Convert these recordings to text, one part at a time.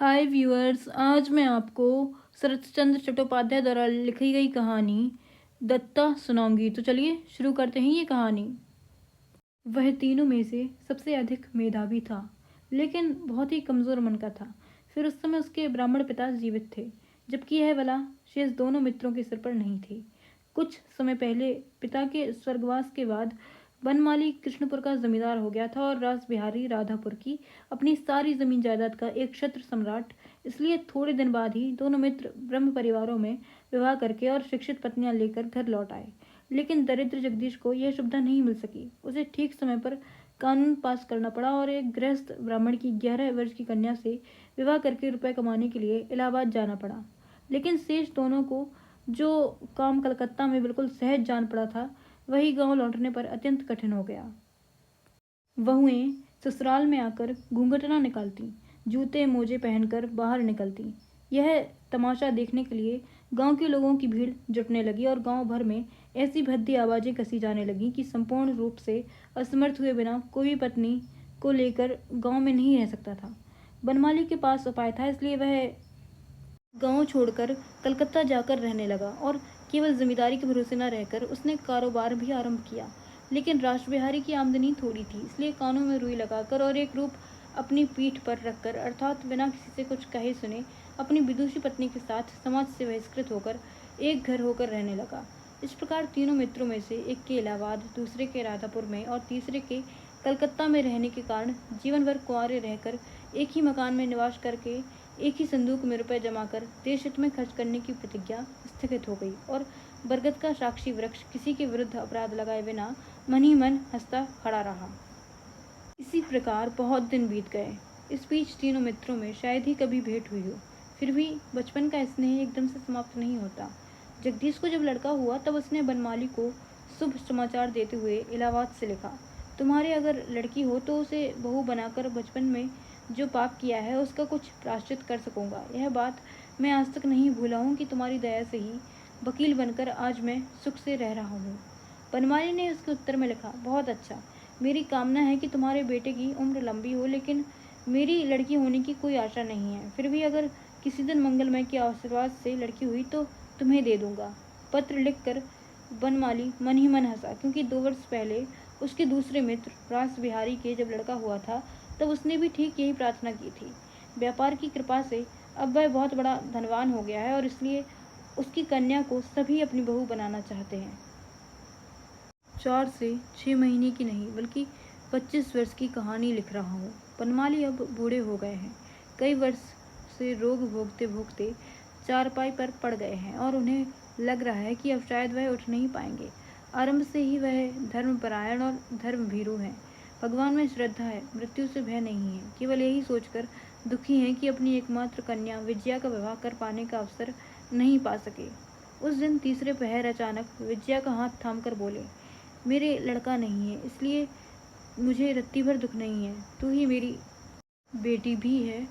हाय viewers, आज मैं आपको शरत चंद्र चट्टोपाध्याय द्वारा लिखी गई कहानी दत्ता सुनाऊंगी। तो चलिए शुरू करते हैं ये कहानी। वह तीनों में से सबसे अधिक मेधावी था, लेकिन बहुत ही कमज़ोर मन का था। फिर उस समय उसके ब्राह्मण पिता जीवित थे, जबकि यह बला शेष दोनों मित्रों के सिर पर नहीं थी। कुछ समय पहले पिता के स्वर्गवास के बाद बनमाली कृष्णपुर का जमींदार हो गया था और रास बिहारी राधापुर की अपनी सारी जमीन जायदाद का एक क्षत्र सम्राट। इसलिए थोड़े दिन बाद ही दोनों मित्र ब्रह्म परिवारों में विवाह करके और शिक्षित पत्नियां लेकर घर लौट आए। लेकिन दरिद्र जगदीश को यह सुविधा नहीं मिल सकी। उसे ठीक समय पर कानून पास करना पड़ा और एक गृहस्थ ब्राह्मण की 11 वर्ष की कन्या से विवाह करके रुपए कमाने के लिए इलाहाबाद जाना पड़ा। लेकिन शेष दोनों को जो काम कलकत्ता में बिल्कुल सहज जान पड़ा था, वही गांव लौटने पर अत्यंत कठिन हो गया। बहुएं ससुराल में आकर घूंघट न निकालती, जूते मोजे पहनकर बाहर निकलती। यह तमाशा देखने के लिए गांव के लोगों की भीड़ जुटने लगी और गांव भर में ऐसी भद्दी आवाजें कसी जाने लगीं कि संपूर्ण रूप से असमर्थ हुए बिना कोई भी पत्नी को लेकर गांव में नहीं रह सकता था। बनमाली के पास उपाय था, इसलिए वह गांव छोड़कर कलकत्ता जाकर रहने लगा और केवल जमींदारी के भरोसे न रहकर उसने कारोबार भी आरंभ किया। लेकिन राष्ट्रबिहारी की आमदनी थोड़ी थी, इसलिए कानों में रुई लगाकर और एक रूप अपनी पीठ पर रखकर, अर्थात बिना किसी से कुछ कहे सुने, अपनी विदुषी पत्नी के साथ समाज से बहिष्कृत होकर एक घर होकर रहने लगा। इस प्रकार तीनों मित्रों में से एक के इलाहाबाद, दूसरे के राधापुर में और तीसरे के कलकत्ता में रहने के कारण जीवन भर कुंवारे रहकर एक ही मकान में निवास करके एक ही संदूक में रुपए जमा कर देश हित में खर्च करने की प्रतिज्ञा स्थगित हो गई और बरगद का साक्षी वृक्ष किसी के विरुद्ध अपराध लगाए बिना मन ही मन हंसता खड़ा रहा। इसी प्रकार बहुत दिन बीत गए। इस बीच तीनों मित्रों में शायद ही कभी भेंट हुई हो। फिर भी बचपन का स्नेह एकदम से समाप्त नहीं होता। जगदीश को जब लड़का हुआ तब उसने बनमाली को शुभ समाचार देते हुए इलाहाबाद से लिखा, तुम्हारे अगर लड़की हो तो उसे बहू बनाकर बचपन में जो पाप किया है उसका कुछ प्रायश्चित कर सकूंगा। यह बात मैं आज तक नहीं भूला हूँ कि तुम्हारी दया से ही वकील बनकर आज मैं सुख से रह रहा हूँ। बनमाली ने उसके उत्तर में लिखा, बहुत अच्छा, मेरी कामना है कि तुम्हारे बेटे की उम्र लंबी हो, लेकिन मेरी लड़की होने की कोई आशा नहीं है। फिर भी अगर किसी दिन मंगलमय के आशीर्वाद से लड़की हुई तो तुम्हें दे दूंगा। पत्र लिखकर बनमाली मन ही मन हंसा, क्योंकि 2 वर्ष पहले उसके दूसरे मित्र रास बिहारी के जब लड़का हुआ था तब उसने भी ठीक यही प्रार्थना की थी। व्यापार की कृपा से अब वह बहुत बड़ा धनवान हो गया है और इसलिए उसकी कन्या को सभी अपनी बहू बनाना चाहते हैं। 4 से 6 महीने की नहीं बल्कि 25 वर्ष की कहानी लिख रहा हूँ। बनमाली अब बूढ़े हो गए हैं, कई वर्ष से रोग भोगते भोगते चारपाई पर पड़ गए हैं और उन्हें लग रहा है कि अब शायद वह उठ नहीं पाएंगे। आरंभ से ही वह धर्मपरायण और धर्मभीरू हैं। भगवान में श्रद्धा है, मृत्यु से भय नहीं है। केवल यही सोचकर दुखी हैं कि अपनी एकमात्र कन्या विजया का विवाह कर पाने का अवसर नहीं पा सके। उस दिन तीसरे पहर अचानक विजया का हाथ थामकर बोले, मेरे लड़का नहीं है, इसलिए मुझे रत्ती भर दुख नहीं है। तू ही मेरी बेटी भी है।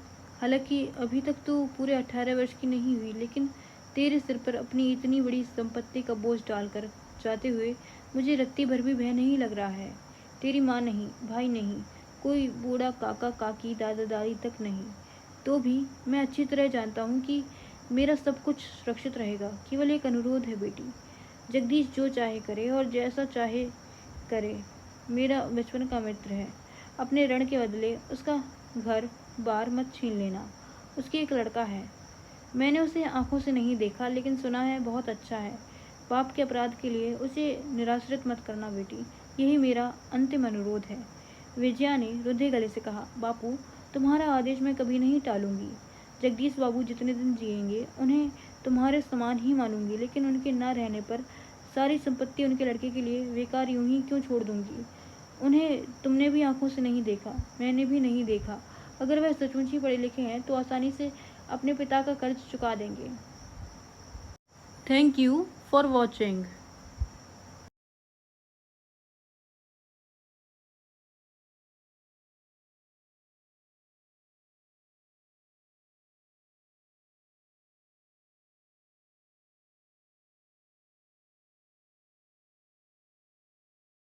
हालांकि अभी तक तो पूरे 18 वर्ष की नहीं हुई, लेकिन तेरे सिर पर अपनी इतनी बड़ी संपत्ति का बोझ डालकर जाते हुए मुझे रत्ती भर भी भय नहीं लग रहा है। तेरी माँ नहीं, भाई नहीं, कोई बूढ़ा काका काकी दादा दादी तक नहीं, तो भी मैं अच्छी तरह जानता हूँ कि मेरा सब कुछ सुरक्षित रहेगा। केवल एक अनुरोध है बेटी, जगदीश जो चाहे करे और जैसा चाहे करे। मेरा बचपन का मित्र है, अपने ऋण के बदले उसका घर बार मत छीन लेना। उसके एक लड़का है, मैंने उसे आंखों से नहीं देखा, लेकिन सुना है बहुत अच्छा है। पाप के अपराध के लिए उसे निराश्रित मत करना बेटी, यही मेरा अंतिम अनुरोध है। विजया ने रुद्धे गले से कहा, बापू, तुम्हारा आदेश मैं कभी नहीं टालूंगी। जगदीश बाबू जितने दिन जिएंगे उन्हें तुम्हारे समान ही मानूंगी, लेकिन उनके न रहने पर सारी संपत्ति उनके लड़के के लिए बेकार यूं ही क्यों छोड़ दूंगी। उन्हें तुमने भी आंखों से नहीं देखा, मैंने भी नहीं देखा। अगर वह सचमुच ही पढ़े लिखे हैं तो आसानी से अपने पिता का कर्ज चुका देंगे। Thank you for watching.